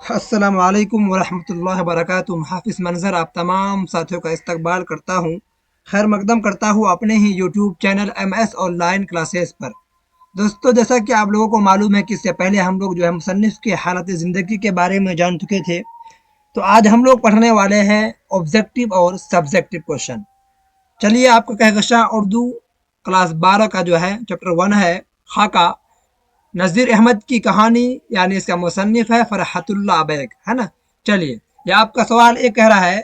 السلام علیکم ورحمۃ اللہ وبرکاتہ۔ حافظ منظر آپ تمام ساتھیوں کا استقبال کرتا ہوں، خیر مقدم کرتا ہوں اپنے ہی YouTube channel M S online classes پر۔ دوستو، جیسا کہ آپ لوگوں کو معلوم ہے کہ اس سے پہلے ہم لوگ جو ہے مصنف کے حالت زندگی کے بارے میں جان چکے تھے، تو آج ہم لوگ پڑھنے والے ہیں آبجیکٹو اور سبجیکٹو کوشچن۔ چلیے، آپ کا کہکشاں اردو کلاس 12 کا جو ہے چیپٹر 1 ہے خاکہ، نذیر احمد کی کہانی، یعنی اس کا مصنف ہے فرحت اللہ بیگ، ہے نا۔ چلیے، یہ آپ کا سوال یہ کہہ رہا ہے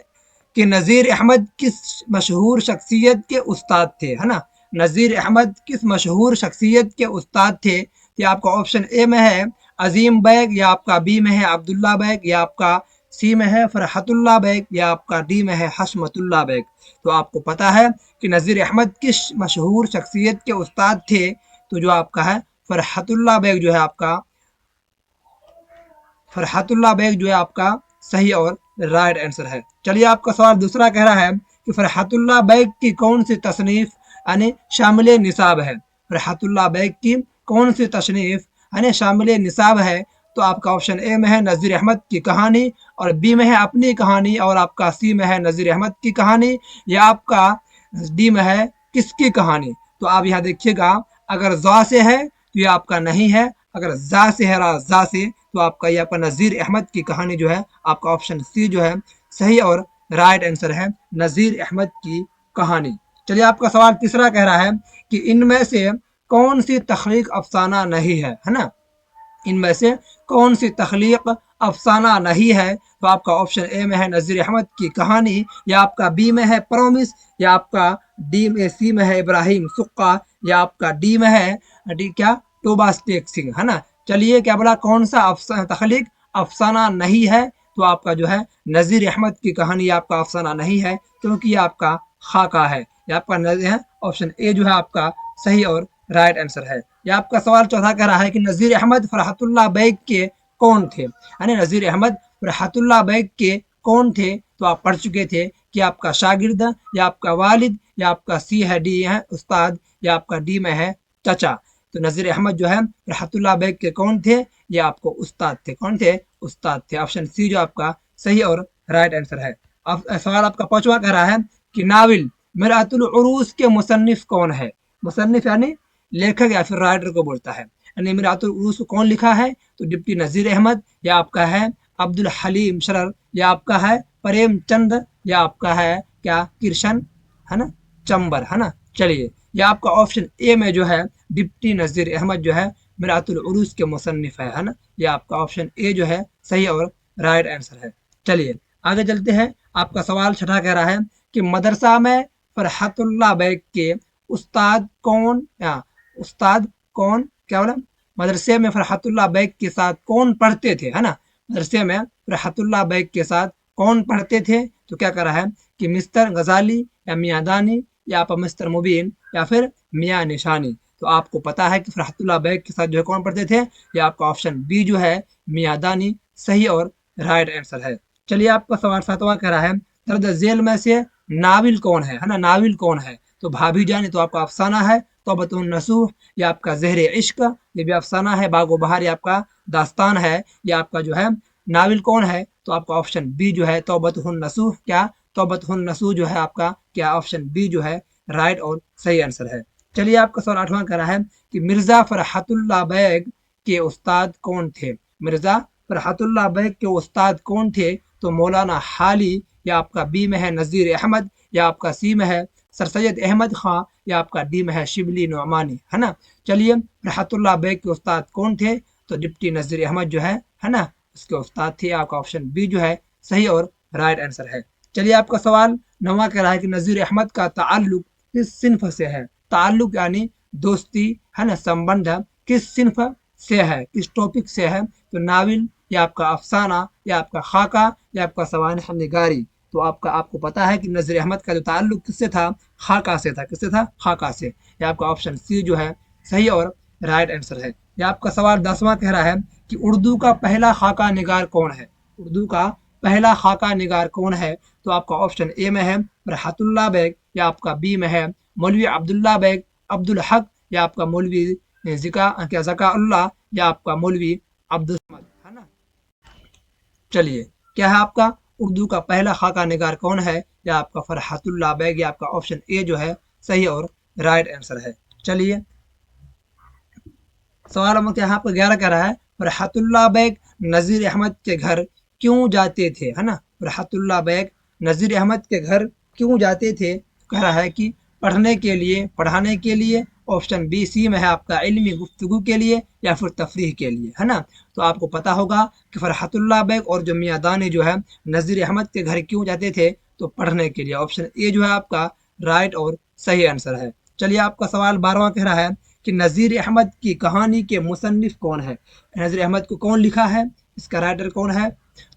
کہ نذیر احمد کس مشہور شخصیت کے استاد تھے، ہے نا۔ نذیر احمد کس مشہور شخصیت کے استاد تھے؟ یہ آپ کا آپشن اے میں ہے عظیم بیگ، یا آپ کا بی میں ہے عبداللہ بیگ، یا آپ کا سی میں ہے فرحت اللہ بیگ، یا آپ کا ڈی میں ہے حشمت اللہ بیگ۔ تو آپ کو پتا ہے کہ نذیر احمد کس مشہور شخصیت کے استاد تھے، تو جو آپ کا ہے فرحت اللہ بیگ جو ہے آپ کا فرحت اللہ بیگ جو ہے آپ کا صحیح اور رائٹ آنسر ہے۔ چلیے، آپ کا سوال دوسرا کہہ رہا ہے کہ فرحت اللہ بیگ کی کون سی تصنیف یعنی شامل نصاب ہے؟ فرحت اللہ بیگ کی کون سی تصنیف یعنی شامل نصاب ہے؟ تو آپ کا آپشن اے میں ہے نذیر احمد کی کہانی، اور بی میں ہے اپنی کہانی، اور آپ کا سی میں ہے نذیر احمد کی کہانی، یا آپ کا ڈی میں ہے کس کی کہانی۔ تو آپ یہاں دیکھیے گا، اگر زا سے ہے تو یہ آپ کا نہیں ہے، اگر زا سے ہے زا سے تو آپ کا یہ آپ کا نذیر احمد کی کہانی جو ہے آپ کا آپشن سی جو ہے صحیح اور رائٹ آنسر ہے، نذیر احمد کی کہانی۔ چلیے، آپ کا سوال تیسرا کہہ رہا ہے کہ ان میں سے کون سی تخلیق افسانہ نہیں ہے نا۔ ان میں سے کون سی تخلیق افسانہ نہیں ہے؟ تو آپ کا آپشن اے میں ہے نذیر احمد کی کہانی، یا آپ کا بی میں ہے پرومس، یا آپ کا ڈی میں سی میں ہے ابراہیم سقا، یا آپ کا ڈی میں ہے ڈی کیا ٹوبا اسٹیک سنگھ، ہے نا۔ چلیے، کیا بولا کون سا تخلیق افسانہ نہیں ہے؟ تو آپ کا جو ہے نذیر احمد کی کہانی آپ کا افسانہ نہیں ہے، کیونکہ یہ آپ کا خاکہ ہے۔ یہ آپ کا آپشن اے جو ہے آپ کا صحیح اور رائٹ آنسر ہے۔ یہ آپ کا سوال چوتھا کہہ رہا ہے کہ نذیر احمد فرحت اللہ بیگ کے کون تھے، یعنی نذیر احمد فرحت اللہ بیگ کے کون تھے؟ تو آپ پڑھ چکے تھے کہ آپ کا شاگرد، یا آپ کا والد، یا آپ کا سی ہے ڈی ہے استاد، یا آپ کا ڈی میں ہے چچا۔ تو نذیر احمد جو ہے فرحت اللہ بیگ کے کون تھے؟ یہ آپ کو استاد تھے۔ کون تھے؟ استاد تھے۔ آپشن سی جو آپ کا صحیح اور رائٹ آنسر ہے۔ سوال آپ کا پانچواں کہہ رہا ہے کہ ناول مرآت العروس کے مصنف کون ہے؟ مصنف یعنی لیکھک یا پھر رائٹر کو بولتا ہے، یعنی مرآت العروس کو کون لکھا ہے؟ تو ڈپٹی نذیر احمد، یا آپ کا ہے عبد الحلیم شرر، یا آپ کا ہے پریم چند، یا آپ کا ہے کیا کرشن، ہے نا، چمبر، ہے نا۔ چلیے، یہ آپ کا آپشن اے میں جو ہے ڈپٹی نذیر احمد جو ہے مرآت العروس کے مصنف ہے نا۔ یہ آپ کا آپشن اے جو ہے صحیح اور رائٹ آنسر ہے۔ چلیے، آگے چلتے ہیں۔ آپ کا سوال چھٹا کہہ رہا ہے کہ مدرسہ میں فرحت اللہ بیگ کے استاد کون، استاد کون، کیا بولا، مدرسے میں فرحت اللہ بیگ کے ساتھ کون پڑھتے تھے، ہے نا۔ مدرسے میں فرحت اللہ بیگ کے ساتھ کون پڑھتے تھے؟ تو کیا کر رہا ہے کہ مسٹر غزالی، یا میاں دانی، یا آپ مسٹر مبین، یا پھر میاں نشانی۔ تو آپ کو پتا ہے کہ فرحت اللہ بیگ کے ساتھ جو ہے کون پڑھتے تھے؟ یہ آپ کا آپشن بی جو ہے میاں دانی صحیح اور رائٹ آنسر ہے۔ چلیے، آپ کا سوال ساتواں کہہ رہا ہے درج ذیل میں سے ناول کون ہے نا، ناول کون ہے؟ تو بھابھی جان تو آپ کا افسانہ ہے، توبۃ النصوح، یہ آپ کا زہر عشق، یہ بھی افسانہ ہے، باغ و بہار یہ آپ کا داستان ہے۔ یہ آپ کا جو ہے ناول کون ہے؟ تو آپ کا آپشن بی جو ہے توبۃ النصوح، کیا توبۃ النصوح جو ہے آپ کا کیا آپشن بی جو ہے رائٹ اور صحیح آنسر ہے۔ چلیے، آپ کا سوال آٹھواں کہہ رہا ہے کہ مرزا فرحت اللہ بیگ کے استاد کون تھے؟ مرزا فرحت اللہ بیگ کے استاد کون تھے؟ تو مولانا حالی، یا آپ کا بی میں ہے نذیر احمد، یا آپ کا سی میں ہے سر سید احمد خان، یا آپ کا ڈی میں ہے شبلی نعمانی، ہے نا۔ چلیے، فرحت اللہ بیگ کے استاد کون تھے؟ تو ڈپٹی نذیر احمد جو ہے نا، اس کے استاد تھے۔ آپ کا آپشن بی جو ہے صحیح اور رائٹ آنسر ہے۔ چلیے، آپ کا سوال نواں کہہ رہا ہے کہ نذیر احمد کا تعلق کس صنف سے ہے؟ تعلق یعنی دوستی، ہے نا، سمبندھ کس صنف سے ہے، کس ٹاپک سے ہے؟ تو ناول، یا آپ کا افسانہ، یا آپ کا خاکہ، یا آپ کا سوانح نگاری۔ تو آپ کو پتا ہے کہ نذیر احمد کا جو تعلق کس سے تھا؟ خاکہ سے تھا۔ کس سے تھا؟ خاکہ سے۔ یہ آپ کا آپشن سی جو ہے صحیح اور رائٹ آنسر ہے۔ یہ آپ کا سوال 10واں کہہ رہا ہے کہ اردو کا پہلا خاکہ نگار کون ہے؟ اردو کا پہلا خاکہ نگار کون ہے؟ تو آپ کا آپشن اے میں ہے فرحت اللہ بیگ، یا آپ کا بی میں ہے مولوی عبداللہ بیگ عبدالحق، یا آپ کا مولوی ذکا اللہ، یا آپ کا مولوی عبدالسمد، ہے نا۔ चलिए क्या है आपका उर्दू का पहला खाका निगार कौन है? या आपका फरहतुल्लाह बैग, या आपका ऑप्शन ए जो है सही और राइट आंसर है। चलिए सवाल नंबर क्या है आपका 11 कह रहा है फरहतुल्लाह बैग नज़ीर अहमद के घर क्यों जाते थे, है ना। फरहतुल्लाह बैग नज़ीर अहमद के घर क्यों जाते थे? कह रहा है कि पढ़ने के लिए, पढ़ाने के लिए, ऑप्शन बी सी में है आपका इल्मी गुफ्तगू के लिए, या फिर तफरीह के लिए, है ना। तो आपको पता होगा कि फरहतुल्लाह बैग और जो मियां दानी जो है नज़ीर अहमद के घर क्यों जाते थे? तो पढ़ने के लिए। ऑप्शन ए जो है आपका राइट और सही आंसर है। चलिए आपका सवाल 12वां कह रहा है कि नज़ीर अहमद की कहानी के मुसन्निफ कौन है? नज़ीर अहमद को कौन लिखा है? इसका राइटर कौन है?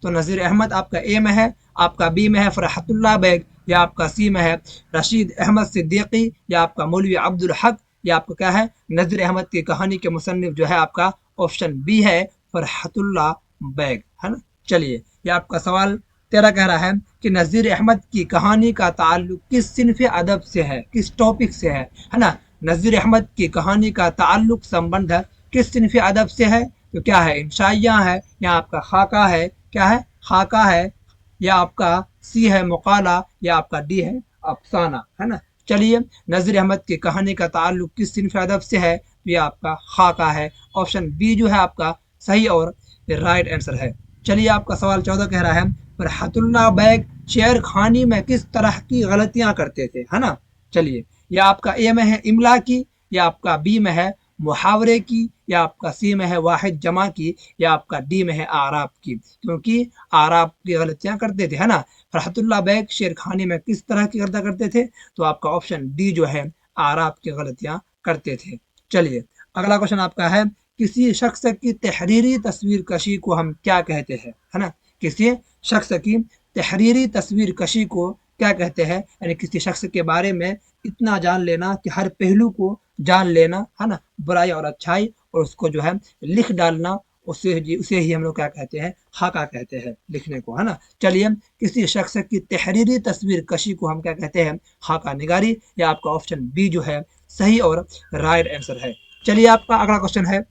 तो नज़ीर अहमद आपका ए में है, आपका बी में है फरहतुल्लाह बैग, या आपका सी में है रशीद अहमद सिद्दीकी, या आपका मौलवी अब्दुल हक, या आपका क्या है नज़ीर अहमद की कहानी के मुसन्निफ जो है आपका ऑप्शन बी है फरहतुल्लाह बैग, है ना। चलिए ये आपका सवाल 13 कह रहा है कि नज़ीर अहमद की कहानी का ताल्लुक किस सिनफ अदब से है, किस टॉपिक से है ना। नज़ीर अहमद की कहानी का ताल्लुक संबंध किस सिनफ अदब से है? तो क्या है इंशाइया है, या आपका खाका है, क्या है खाका है, या आपका सी है मुकाला, या आपका डी है अफसाना, है ना। चलिए नज़ीर अहमद की कहानी का ताल्लुक किस सिनफ अदब से है? तो ये आपका खाका है। ऑप्शन बी जो है आपका सही और राइट आंसर है। चलिए आपका सवाल 14 कह रहा है फरहतुल्लाह बैग शेर खानी में किस तरह की गलतियां करते थे, है ना। चलिए या आपका ए में है इमला की, या आपका बी में है मुहावरे की, या आपका सी में है वाहिद जमा की, या आपका डी में है आराब की। क्योंकि आराब की गलतियां करते थे, है ना। फरहतुल्लाह बैग शेर खानी में किस तरह की गलतियां करते थे? तो आपका ऑप्शन डी जो है आराब की गलतियां करते थे। चलिए अगला क्वेश्चन आपका है किसी शख्स की तहरीरी तस्वीर कशी को हम क्या कहते हैं, है ना। किसी शख्स की तहरीरी तस्वीर कशी को क्या कहते हैं? यानी किसी शख्स के बारे में इतना जान लेना कि हर पहलू को जान लेना, है ना, बुराई और अच्छाई, और उसको जो है लिख डालना, उसे ही हम लोग क्या कहते हैं? खाका कहते हैं लिखने को, है ना। चलिए किसी शख्स की तहरीरी तस्वीर कशी को हम क्या कहते हैं? खाका निगारी, या आपका ऑप्शन बी जो है सही और राइट आंसर है। चलिए आपका अगला क्वेश्चन है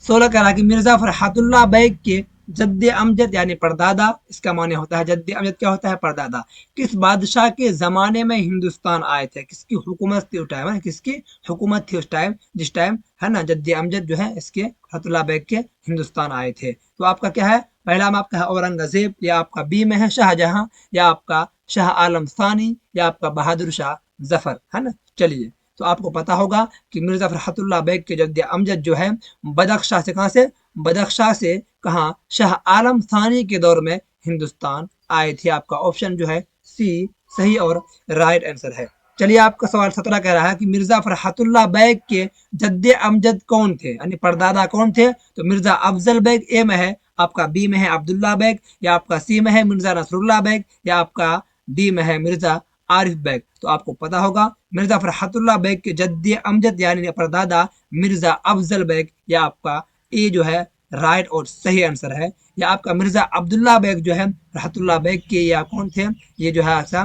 16 कह रहा कि मिर्जा फरहतुल्लाह बैग के जद्द अमजद यानी परदादा, इसका माने होता है जद्द अमजद क्या होता है? परदादा, किस बादशाह के ज़माने में हिंदुस्तान आए थे? किसकी हुकूमत थी उस टाइम, है किसकी हुकूमत थी उस टाइम, जिस टाइम, है ना, जद्द अमजद जो है इसके फरहतुल्लाह बैग के हिंदुस्तान आए थे? तो आपका क्या है पहला में आपका है औरंगजेब, या आपका बी में है शाहजहां, या आपका शाह आलम सानी, या आपका बहादुर शाह जफर, है ना। चलिए तो आपको पता होगा कि मिर्जा फरहतुल्लाह बैग के जद्द अमजद जो है बदख्शां से, कहाँ से? बदख्शां से कहाँ? शाह आलम थानी के दौर में हिंदुस्तान आए थे। आपका ऑप्शन जो है सी सही और राइट आंसर है। चलिए आपका सवाल 17 कह रहा है कि मिर्जा फरहतुल्लाह बैग के जद्द अमजद कौन थे, यानी परदादा कौन थे? तो मिर्जा अफजल बैग ए में है, आपका बी में है अब्दुल्ला बैग, या आपका सी में है मिर्जा नसरुल्लाह बैग, या आपका डी में है मिर्जा आरिफ बैग। तो आपको पता होगा मिर्जा फरहतुल्लाह बैग के जद्द अमजद यानी परदादा मिर्जा अफजल बैग, या आपका ए जो है राइट और सही आंसर है। या आपका मिर्जा अब्दुल्ला बैग जो है रहतुल्लाह बैग के या कौन थे? ये जो है आपका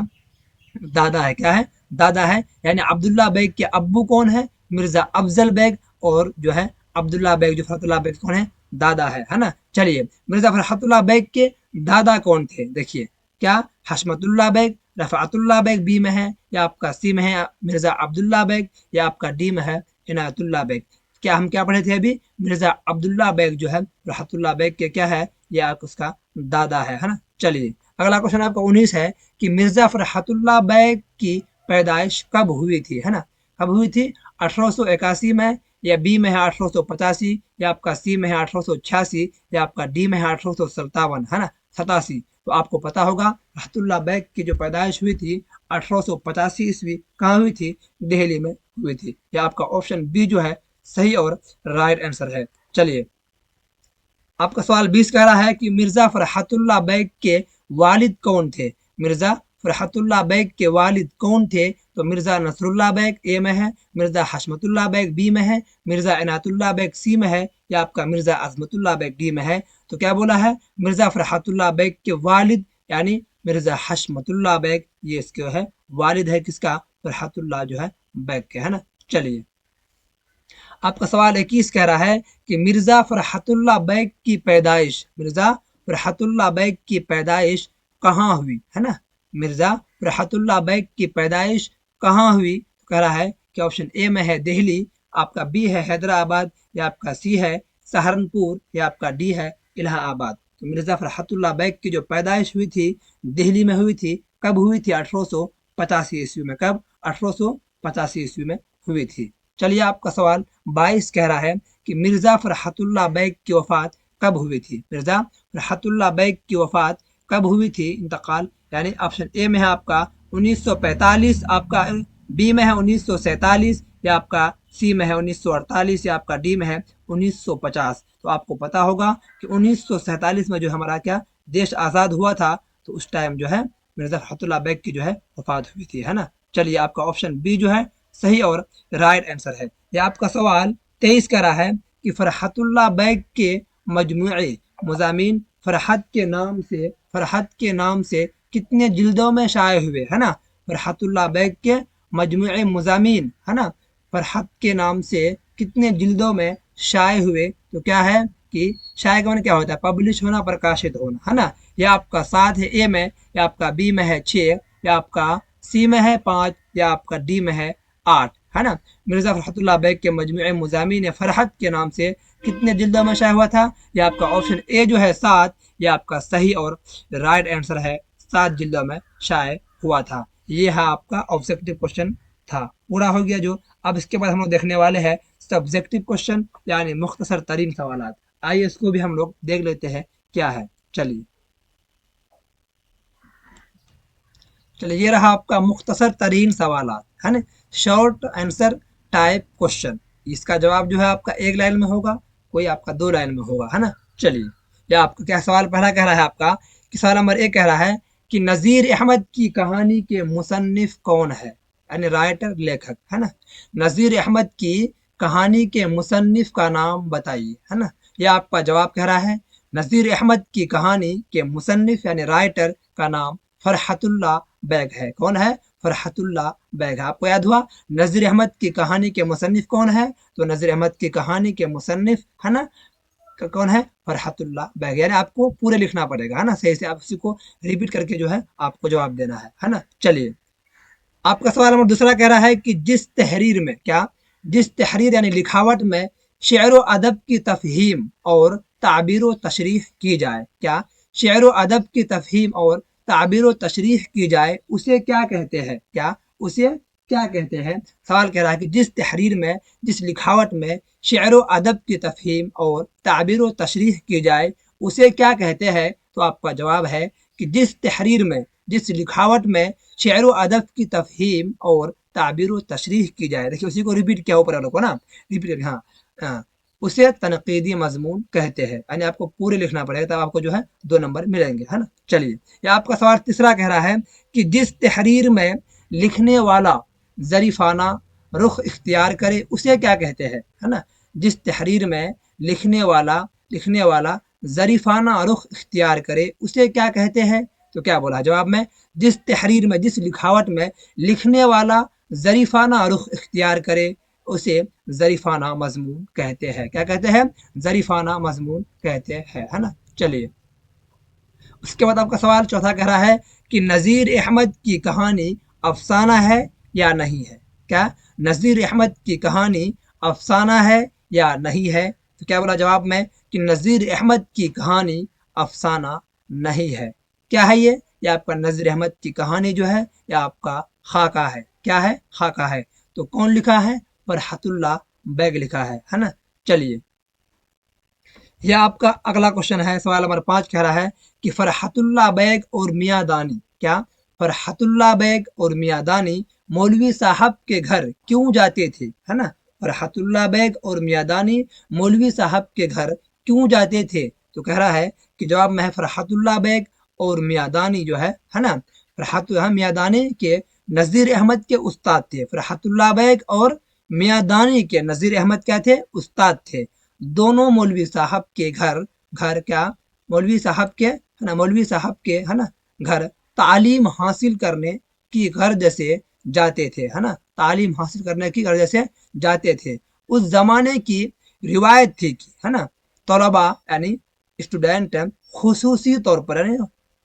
दादा है, क्या है? दादा है। यानी अब्दुल्ला बैग के अब्बू कौन है? मिर्जा अफजल बैग, और जो है अब्दुल्ला बैग जो फरहतुल्लाह बैग कौन है? दादा है ना। चलिए मिर्जा फरहतुल्लाह बैग के दादा कौन थे? देखिए क्या हशमतुल्लाह बैग, रफ़ातुल्लाह बैग बी में है, या आपका सी में है मिर्जा अब्दुल्ला बैग, या आपका डी में है इनायतुल्लाह बैग। क्या हम क्या पढ़े थे अभी? मिर्जा अब्दुल्ला बैग जो है रहतुल्लाह बैग के क्या है? या उसका दादा है ना। चलिए अगला क्वेश्चन आपका 19 है कि मिर्जा फरहतुल्लाह बैग की पैदाइश कब हुई थी, है ना। कब हुई थी? 1881 में, या बी में है 1885, या आपका सी में है 1886, या आपका डी में है 1857, है ना, 87। तो आपको पता होगा रहतुल्लाह बैग की जो पैदाइश हुई थी 1885 ईस्वी, कहाँ हुई थी? दिल्ली में हुई थी। या आपका ऑप्शन बी जो है सही और राइट आंसर है। चलिए आपका सवाल 20 कह रहा है कि मिर्जा फरहतुल्लाह बैग के वालिद कौन थे? मिर्जा फरहतुल्लाह बैग के वालिद कौन थे? तो मिर्जा नसरुल्लाह बैग ए में है, मिर्जा हशमतुल्लाह बैग बी में है, मिर्जा इनातुल्लाह बैग सी में है, या आपका मिर्जा अजमतुल्लाह बैग डी में है। तो क्या बोला है? मिर्जा फरहतुल्लाह बैग के वालिद यानी मिर्जा हशमतुल्लाह बैग, ये इसके है वालिद है किसका? फरहतुल्लाह जो है बैग के, है ना। चलिए आपका सवाल 21 कह रहा है कि मिर्जा फरहतुल्लाह बैग की पैदाइश, मिर्जा फरहत उल्लाह बेग की पैदाइश कहाँ हुई, है ना। मिर्जा फरहत उल्लाह बेग की पैदाइश कहाँ हुई, तो कह रहा है कि ऑप्शन ए में है दिल्ली, आपका बी है हैदराबाद, या आपका सी है सहारनपुर, या आपका डी है इलाहाबाद। तो मिर्जा फरहतुल्लाह बेग की जो पैदाइश हुई थी दिल्ली में हुई थी। कब हुई थी? 1885 ईस्वी में। कब? 1885 ईस्वी में हुई थी। चलिए आपका सवाल 22 कह रहा है कि मिर्जा फरहतुल्लाह बेग की वफात कब हुई थी। मिर्जा फरहतुल्लाह बेग की वफात कब हुई थी, इंतकाल, यानी ऑप्शन ए में है आपका 1945, आपका बी में है 1947, या आपका सी में है 1948, या आपका डी में है 1950। तो आपको पता होगा कि 1947 में जो हमारा क्या देश आज़ाद हुआ था, तो उस टाइम जो है मिर्जा फरहतुल्लाह बेग की जो है वफात हुई थी, है ना। चलिए आपका ऑप्शन बी जो है सही और राइट आंसर है। यह आपका सवाल 23 कह रहा है कि फरहतुल्लाह बेग के मजमूए मज़ामीन फरहत के नाम से कितने जिल्दों में शाये हुए, है ना। फरहतुल्लाह बेग के मजमूए मज़ामीन, है ना, फरहत के नाम से कितने जिल्दों में शाये हुए, तो क्या है कि शाये का मतलब क्या होता है? पब्लिश होना, प्रकाशित होना, है ना। या आपका 7 है ए में, या आपका बी में है 6, या आपका सी में है 5, या आपका डी में है 8, है ना। मिर्जा फरहतुल्लाह बेग के मजमूए मज़ामीन फरहत के नाम से कितने जिल्दों में शाये हुआ था? या आपका ऑप्शन ए जो है 7, यह आपका सही और राइट आंसर है, 7 जिल्दों में शाये हुआ था। ये है आपका ऑब्जेक्टिव क्वेश्चन था, पूरा हो गया जो। अब इसके बाद हम लोग देखने वाले हैं सब्जेक्टिव क्वेश्चन, यानी मुख्तसर तरीन सवाल। आइए इसको भी हम लोग देख लेते हैं क्या है। चलिए ये रहा आपका मुख्तसर तरीन सवाल, है ना, शॉर्ट आंसर टाइप क्वेश्चन। इसका जवाब जो है आपका एक लाइन में होगा, कोई आपका 2 लाइन में होगा, है ना। चलिए ये आपका क्या सवाल पहला कह रहा है आपका कि सवाल नंबर 1 कह रहा है कि नज़ीर अहमद की कहानी के मुसन्निफ कौन है, यानी राइटर, लेखक, है ना। नज़ीर अहमद की कहानी के मुसन्निफ का नाम बताइए, है ना। यह आपका जवाब कह रहा है नज़ीर अहमद की कहानी के मुसन्निफ यानी राइटर का नाम फरहतुल्लाह बेग है। कौन है? फरहतुल्लाह बेग है। आपको याद हुआ नज़ीर अहमद की कहानी के मुसन्निफ कौन है? तो नज़ीर अहमद की कहानी के मुसन्निफ, है ना, कौन है? फरहतुल्लाह बेग। यानी आपको पूरे लिखना पड़ेगा, है ना, सही से आप उसी को रिपीट करके जो है आपको जवाब देना है ना। चलिए आपका सवाल नंबर दूसरा कह रहा है कि जिस तहरीर में क्या, जिस तहरीर यानी लिखावट में शेर व अदब की तफहीम और ताबीर व तशरीह की जाए, क्या, शेर व अदब की तफहीम और ताबीर व तशरीह की जाए, उसे क्या कहते हैं? क्या, उसे क्या कहते हैं? सवाल कह रहा है कि जिस तहरीर में, जिस लिखावट में शेर व अदब की तफहीम और ताबीर व तशरीह की जाए, उसे क्या कहते हैं? तो आपका जवाब है कि जिस तहरीर में, जिस लिखावट में शेर व अदब की तफहीम और ताबीर व तशरीह की जाए, देखिए उसी को रिपीट किया ऊपर वालों को ना, रिपीट, हाँ, उसे तनकीदी मजमून कहते हैं। यानी आपको पूरे लिखना पड़ेगा, तब आपको जो है 2 नंबर मिलेंगे, है ना। चलिए ये आपका सवाल तीसरा कह रहा है कि जिस तहरीर में लिखने वाला जरीफाना रुख इख्तियार करे, उसे क्या कहते हैं, है ना। जिस तहरीर में लिखने वाला जरीफाना रुख इख्तियार करे, उसे क्या कहते हैं? तो क्या बोला जवाब में? जिस तहरीर में, जिस लिखावट में लिखने वाला जरीफाना रुख इख्तियार करे, उसे जरीफाना मजमून कहते हैं। क्या कहते हैं? जरीफाना मजमून कहते हैं, है ना। चलिए उसके बाद आपका सवाल चौथा कह रहा है कि नज़ीर अहमद की कहानी अफसाना है या नहीं है। क्या, नज़ीर अहमद की कहानी अफसाना है या नहीं है? तो क्या बोला जवाब में कि नज़ीर अहमद की कहानी अफसाना नहीं है। क्या है ये आपका नज़ीर अहमद की कहानी जो है या आपका खाका है। क्या है? खाका है। तो कौन लिखा है? फरहतुल्लाह बेग लिखा है ना। चलिए यह आपका अगला क्वेश्चन है, सवाल नंबर 5 कह रहा है कि फरहतुल्लाह बेग और मियाँ दानी, क्या, फरहतुल्लाह बेग और मियाँ दानी मौलवी साहब के घर क्यों जाते थे, है ना। फरहतुल्लाह बेग और मियाँ दानी मौलवी साहब के घर क्यों जाते थे? तो कह रहा है कि जवाब में है फरहतुल्लाह बेग और मियाँ दानी जो है ना, मियाँ दानी के नज़ीर अहमद के उस्ताद थे। फरहतुल्लाह बेग और मियाँ दानी के नज़ीर अहमद क्या थे? उस्ताद थे। दोनों मौलवी साहब के घर क्या, मौलवी साहब के, है ना, मौलवी साहब के, है ना, घर तालीम हासिल करने की गर्ज से जाते थे, है ना, तालीम हासिल करने की गर्ज से जाते थे। उस जमाने की रिवायत थी कि, है ना, तलबा यानी स्टूडेंट خصوصی طور پر یعنی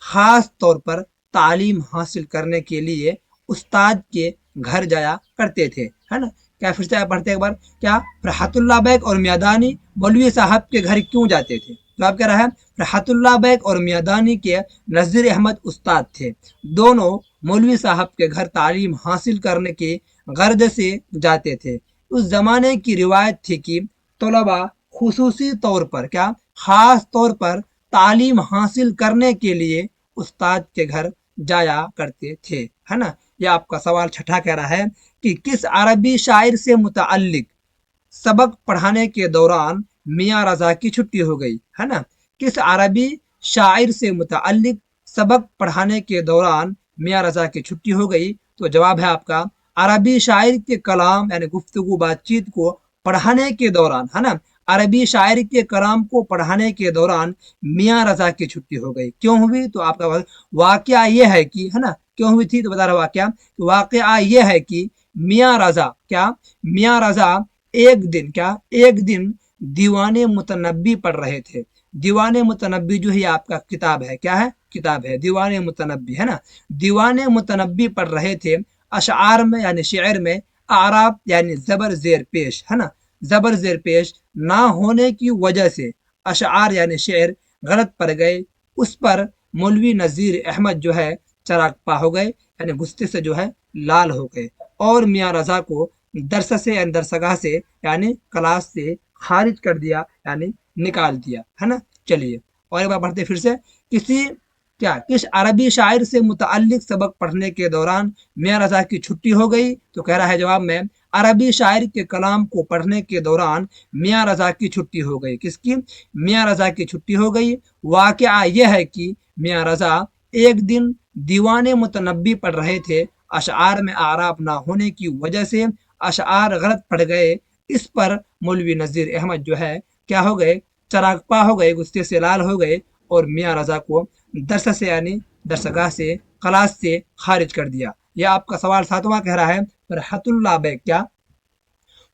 خاص طور پر تعلیم حاصل کرنے کے لیے استاد کے گھر جایا کرتے تھے، ہے نا۔ کیا پھر سے پڑھتے ایک بار، کیا فرحت اللہ بیگ اور میادانی مولوی صاحب کے گھر کیوں جاتے تھے؟ تو آپ کہہ رہا ہے فرحت اللہ بیگ اور میادانی کے نذیر احمد استاد تھے، دونوں مولوی صاحب کے گھر تعلیم حاصل کرنے کی غرض سے جاتے تھے۔ اس زمانے کی روایت تھی کہ طلباء خصوصی طور پر کیا خاص طور پر تعلیم حاصل کرنے کے لیے استاد کے گھر جایا کرتے تھے، ہے نا۔ یہ آپ کا سوال چھٹا کہہ رہا ہے کہ کس عربی شاعر سے متعلق سبق پڑھانے کے دوران میاں رضا کی چھٹی ہو گئی، ہے نا۔ کس عربی شاعر سے متعلق سبق پڑھانے کے دوران میاں رضا کی چھٹی ہو گئی؟ تو جواب ہے آپ کا عربی شاعر کے کلام یعنی گفتگو بات چیت کو پڑھانے کے دوران، ہے نا، عربی شاعر کے کلام کو پڑھانے کے دوران میاں رضا کی چھٹی ہو گئی۔ کیوں ہوئی؟ تو آپ کا واقعہ یہ ہے کہ، ہے نا، کیوں ہوئی تھی تو بتا رہا واقعہ، واقعہ یہ ہے کہ میاں رضا کیا میاں رضا ایک دن دیوان متنبی پڑھ رہے تھے۔ دیوان متنبی جو ہے آپ کا کتاب ہے، کیا ہے؟ کتاب ہے دیوان متنبی، ہے نا۔ دیوان متنبی پڑھ رہے تھے، اشعار میں یعنی شعر میں اعراب یعنی زبر زیر پیش، ہے نا، زبر زیر پیش نہ ہونے کی وجہ سے اشعار یعنی شعر غلط پڑ گئے۔ اس پر مولوی نذیر احمد جو ہے چراغ پا ہو گئے، یعنی غصے سے جو ہے لال ہو گئے، اور میاں رضا کو درس سے یعنی درسگاہ سے یعنی کلاس سے خارج کر دیا یعنی نکال دیا، ہے نا۔ چلیے اور ایک بار پڑھتے پھر سے، کس عربی شاعر سے متعلق سبق پڑھنے کے دوران میاں رضا کی چھٹی ہو گئی؟ تو کہہ رہا ہے جواب میں عربی شاعر کے کلام کو پڑھنے کے دوران میاں رضا کی چھٹی ہو گئی۔ کس کی؟ میاں رضا کی چھٹی ہو گئی۔ واقعہ یہ ہے کہ میاں رضا ایک دن دیوان متنبی پڑھ رہے تھے، اشعار میں اعراب نہ ہونے کی وجہ سے اشعار غلط پڑ گئے۔ اس پر مولوی نذیر احمد جو ہے کیا ہو گئے؟ چراغ پا ہو گئے، غصے سے لال ہو گئے، اور میاں رضا کو درس سے یعنی درسگاہ سے کلاس سے خارج کر دیا۔ یہ آپ کا سوال ساتواں کہہ رہا ہے فرحت اللہ بیگ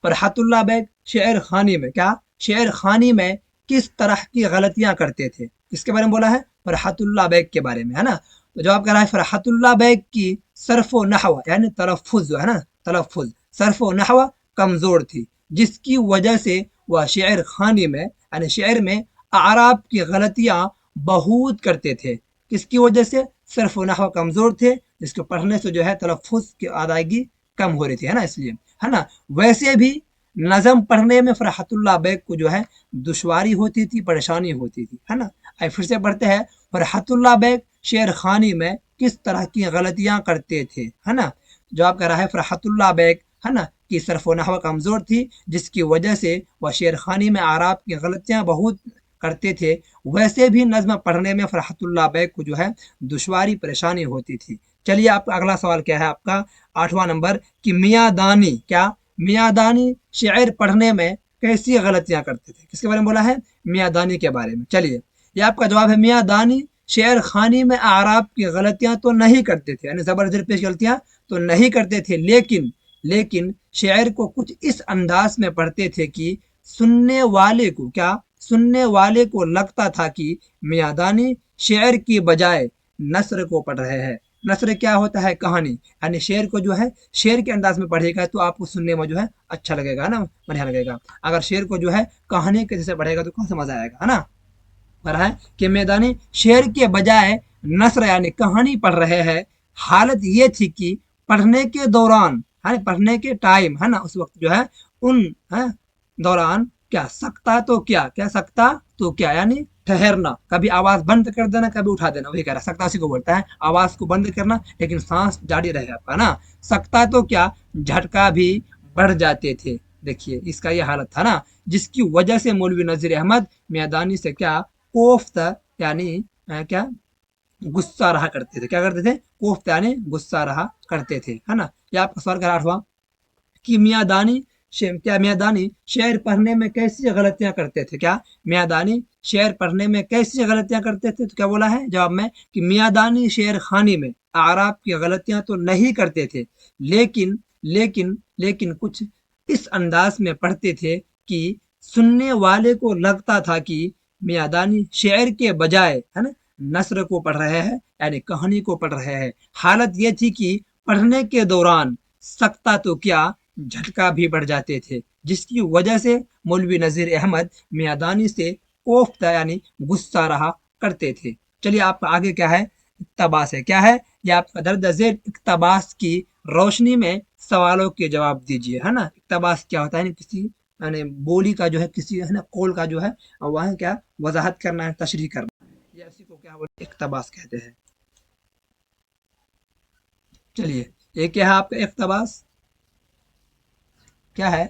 فرحت اللہ بیگ شعر خانی میں شعر خانی میں کس طرح کی غلطیاں کرتے تھے؟ کس کے بارے میں بولا ہے؟ فرحت اللہ بیگ کے بارے میں، ہے نا۔ تو جواب کہہ رہا ہے فرحت اللہ بیگ کی صرف و نحو یعنی تلفظ جو ہے نا، تلفظ صرف و نحو کمزور تھی، جس کی وجہ سے وہ شعر خانی میں یعنی شعر میں اعراب کی غلطیاں بہت کرتے تھے۔ کس کی وجہ سے؟ صرف و نحو کمزور تھے، جس کو پڑھنے سے جو ہے تلفظ کی ادائیگی کم ہو رہی تھی، ہے نا، اس لیے، ہے نا۔ ویسے بھی نظم پڑھنے میں فرحت اللہ بیگ کو جو ہے دشواری ہوتی تھی، پریشانی ہوتی تھی، ہے نا۔ پھر سے پڑھتے ہیں فرحت اللہ بیگ شعر خانی میں کس طرح کی غلطیاں کرتے تھے، ہے نا۔ جواب کہہ رہا ہے فرحت اللہ بیگ، ہے نا، کی صرف و نحو کمزور تھی، جس کی وجہ سے وہ شعر خانی میں اعراب کی غلطیاں بہت کرتے تھے۔ ویسے بھی نظم پڑھنے میں فرحت اللہ بیگ کو جو ہے دشواری پریشانی ہوتی تھی۔ چلیے آپ کا اگلا سوال کیا ہے؟ آپ کا 8واں نمبر کہ میاں دانی میاں دانی شعر پڑھنے میں کیسی غلطیاں کرتے تھے؟ کس کے بارے میں بولا ہے؟ میاں دانی کے بارے میں۔ چلیے یہ آپ کا جواب ہے میاں دانی شعر خانی میں اعراب کی غلطیاں تو نہیں کرتے تھے، یعنی زبر زیر پیش غلطیاں تو نہیں کرتے تھے، لیکن شعر کو کچھ اس انداز میں پڑھتے تھے کہ سننے والے کو لگتا تھا کہ میاں دانی شعر کی بجائے نثر کو پڑھ رہے ہیں۔ نثر کیا ہوتا ہے؟ کہانی، یعنی شعر کو جو ہے شعر کے انداز میں پڑھے گا تو آپ کو سننے میں جو ہے اچھا لگے گا نا، بڑھیا لگے گا۔ اگر شعر کو جو ہے کہانی کے جیسے پڑھے گا تو کہاں سے مزہ آئے گا، ہے نا۔ پڑھا ہے کہ میدانی شعر کے بجائے نثر یعنی کہانی پڑھ رہے ہیں۔ حالت یہ تھی کہ پڑھنے کے دوران پڑھنے کے ٹائم، ہے نا، اس وقت جو ہے ان دوران سکتا تو کیا یعنی ٹھہرنا، کبھی آواز بند کر دینا، کبھی اٹھا دینا، وہی کہہ رہا ہے سکتا اسی کو بولتا ہے، آواز کو بند کرنا لیکن سانس جاری رہے آپ کا نا۔ سکتا تو کیا جھٹکا بھی بڑھ جاتے تھے، دیکھیے اس کا یہ حالت تھا نا، جس کی وجہ سے مولوی نذیر احمد میادانی سے کوفت یعنی غصہ رہا کرتے تھے۔ کیا کرتے تھے؟ کوفت یعنی غصہ رہا کرتے تھے، ہے نا۔ یہ آپ کا سوال کا 8واں کہ میاں دانی شعر پڑھنے میں کیسی غلطیاں کرتے تھے؟ میاں دانی شعر پڑھنے میں کیسی غلطیاں کرتے تھے؟ تو کیا بولا ہے جواب میں کہ میاں دانی شعر خانی میں اعراب کی غلطیاں تو نہیں کرتے تھے، لیکن کچھ اس انداز میں پڑھتے تھے کہ سننے والے کو لگتا تھا کہ मियादानी शेर के बजाय है ना नस्र को पढ़ रहे हैं, यानी कहानी को पढ़ रहे हैं। हालत ये थी कि पढ़ने के दौरान सकता तो क्या झटका भी बढ़ जाते थे, जिसकी वजह से मौलवी नज़ीर अहमद मियादानी से कोफ्ता यानी गुस्सा रहा करते थे। चलिए आपका आगे क्या है, इक्तबास है। क्या है ये आपका दर्ज झेल इक्तबास की रोशनी में सवालों के जवाब दीजिए, है ना। इक्तबास क्या होता है, किसी यानी बोली का जो है, किसी है ना कौल का जो है वह क्या वजाहत करना है, तशरीह करना, ये इसी को क्या बोलते हैं, इक्तबास कहते हैं। चलिए ये क्या है आपका इक्तबास, क्या है,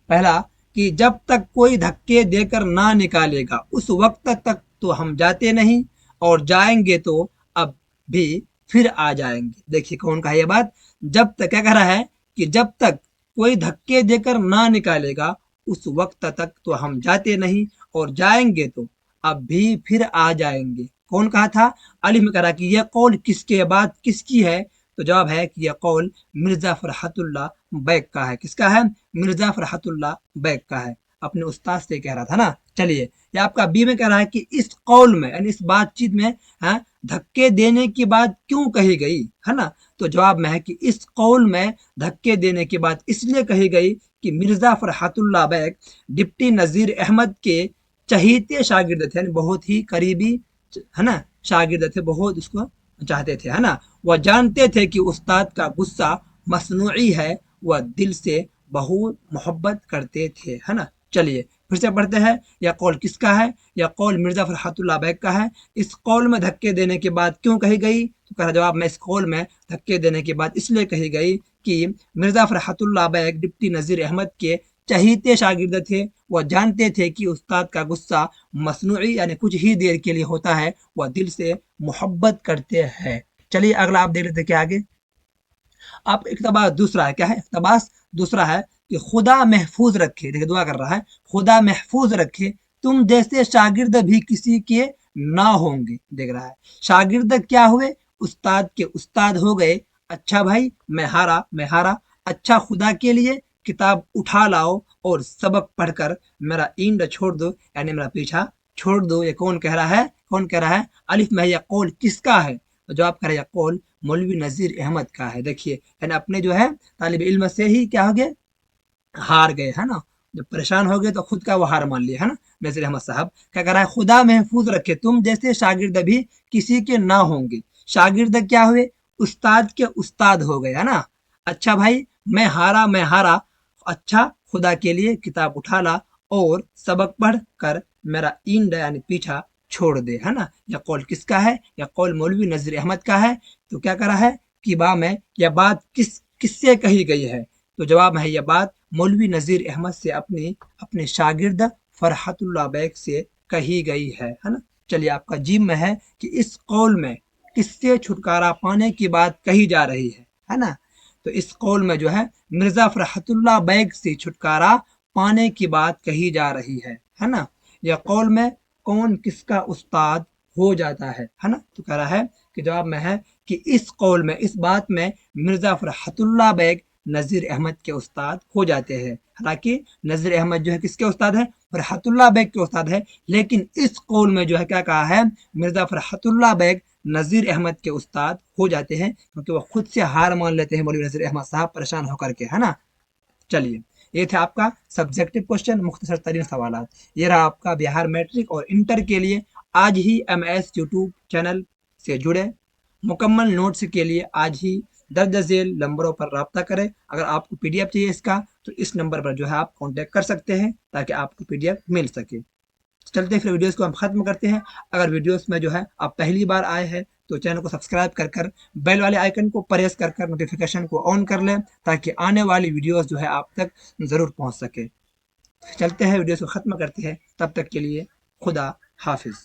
पहला कि जब तक कोई धक्के देकर ना निकालेगा उस वक्त तक तो हम जाते नहीं, और जाएंगे तो अब भी फिर आ जाएंगे। देखिए कौन कहा यह बात, जब तक क्या कह रहा है कि जब तक कोई धक्के देकर ना निकालेगा उस वक्त तक तो हम जाते नहीं, और जाएंगे तो अब भी फिर आ जाएंगे। कौन कहा था, अलिफ में कह रहा कि यह कौल किसके बाद किसकी है, तो जवाब है कि यह कौल मिर्जा फरहतुल्लाह बैग का है। किसका है, मिर्जा फरहतुल्लाह बैग का है, अपने उस्ताद से कह रहा था ना। चलिए ये आपका बी में कह रहा है कि इस कौल में यानी इस बातचीत में है धक्के देने की बात क्यों कही गई, है ना। तो जवाब में है कि इस कौल में धक्के देने की बात इसलिए कही गई कि मिर्जा फरहतुल्लाह बैग डिप्टी नज़ीर अहमद के चहीते शागिर्द थे, यानी बहुत ही करीबी है ना शागिर्द थे, बहुत उसको चाहते थे, है ना। वह जानते थे कि उस्ताद का गुस्सा मसनूई है, वह दिल से बहुत मोहब्बत करते थे, है ना। चलिए फिर से पढ़ते हैं, यह कौल किसका है, यह कौल मिर्जा फरहतुल्लाह बैग का है। इस कौल में धक्के देने की बात क्यों कही गई, तो कहा जवाब में इस कौल में धक्के देने की बात इसलिए कही गई कि मिर्जा फरहतुल्लाह बैग डिप्टी नज़ीर अहमद के चहीते शागिर्द थे, वह जानते थे कि उस्ताद का गुस्सा मसनूई यानी कुछ ही देर के लिए होता है, वह दिल से मोहब्बत करते हैं। चलिए अगला आप देख लेते क्या आगे, आप इक़्तिबास दूसरा है, क्या है इक़्तिबास दूसरा है कि खुदा महफूज रखे, देखिए दुआ कर रहा है, खुदा महफूज रखे तुम जैसे शागिर्द भी किसी के ना होंगे। देख रहा है शागिर्द क्या हुए, उस्ताद के उस्ताद हो गए। अच्छा भाई मैं हारा, मैं हारा, अच्छा खुदा के लिए किताब उठा लाओ और सबक पढ़कर मेरा ईंड छोड़ दो, यानी मेरा पीछा छोड़ दो। ये कौन कह रहा है, कौन कह रहा है, अलिफ में यह कौल किसका है, तो जवाब कह रहा है यह कौल मौलवी नज़ीर अहमद का है। देखिए यानी अपने जो है तालिब इल्म से ही क्या हो गए, हार गए, है ना। जब परेशान हो गए तो खुद का वो हार मान लिया, है ना। नज़ीर अहमद साहब क्या कह रहा है, खुदा महफूज रखे तुम जैसे शागिर्द भी किसी के ना होंगे। शागिर्द क्या हुए, उस्ताद के उस्ताद हो गए, है ना। अच्छा भाई मैं हारा, मैं हारा, अच्छा खुदा के लिए किताब उठा ला और सबक पढ़ कर मेरा ईंड यानी पीछा छोड़ दे, है ना। यह कौल किसका है, यह कौल मौलवी नज़ीर अहमद का है। तो क्या करा है कि बा में यह बात किससे कही गई है, तो जवाब है यह बात मौलवी नज़ीर अहमद से अपने अपने शागिर्द फरहतुल्लाह बैग से कही गई है ना। चलिए आपका जीम में है कि इस कौल में किससे छुटकारा पाने की बात कही जा रही है ना। तो इस कौल में जो है मिर्जा फरहतुल्लाह बैग से छुटकारा पाने की बात कही जा रही है ना। यह कौल में कौन किसका उस्ताद हो जाता है ना। तो कह रहा है कि जवाब में है कि इस कौल में इस बात में मिर्जा फरहतुल्लाह बैग नज़ीर अहमद के उस्ताद हो जाते हैं। हालांकि नज़ीर अहमद जो है किसके उस्ताद है, फरहतुल्लाह बैग के उस्ताद है, लेकिन इस कौल में जो है क्या कहा है, मिर्जा फरहतुल्लाह बैग नज़ीर अहमद के उस्ताद हो जाते हैं, क्योंकि वह खुद से हार मान लेते हैं मौलवी नज़ीर अहमद साहब परेशान होकर के, है ना। चलिए ये था आपका सब्जेक्टिव क्वेश्चन, मुख्तसर तरीन सवाल। ये रहा आपका बिहार मैट्रिक और इंटर के लिए। आज ही MS यूट्यूब चैनल से जुड़े, मुकम्मल नोट्स के लिए आज ही दर्ज झेल नंबरों पर रब्ता करें। अगर आपको PDF चाहिए इसका तो इस नंबर पर जो है आप कांटेक्ट कर सकते हैं ताकि आपको PDF मिल सके। चलते फिर वीडियोस को हम ख़त्म करते हैं। अगर वीडियोस में जो है आप पहली बार आए हैं तो चैनल को सब्सक्राइब कर बेल वाले आइकन को प्रेस कर नोटिफिकेशन को ऑन कर लें ताकि आने वाली वीडियोस जो है आप तक ज़रूर पहुंच सके। चलते हैं वीडियोस को ख़त्म करते हैं, तब तक के लिए खुदा हाफिज़।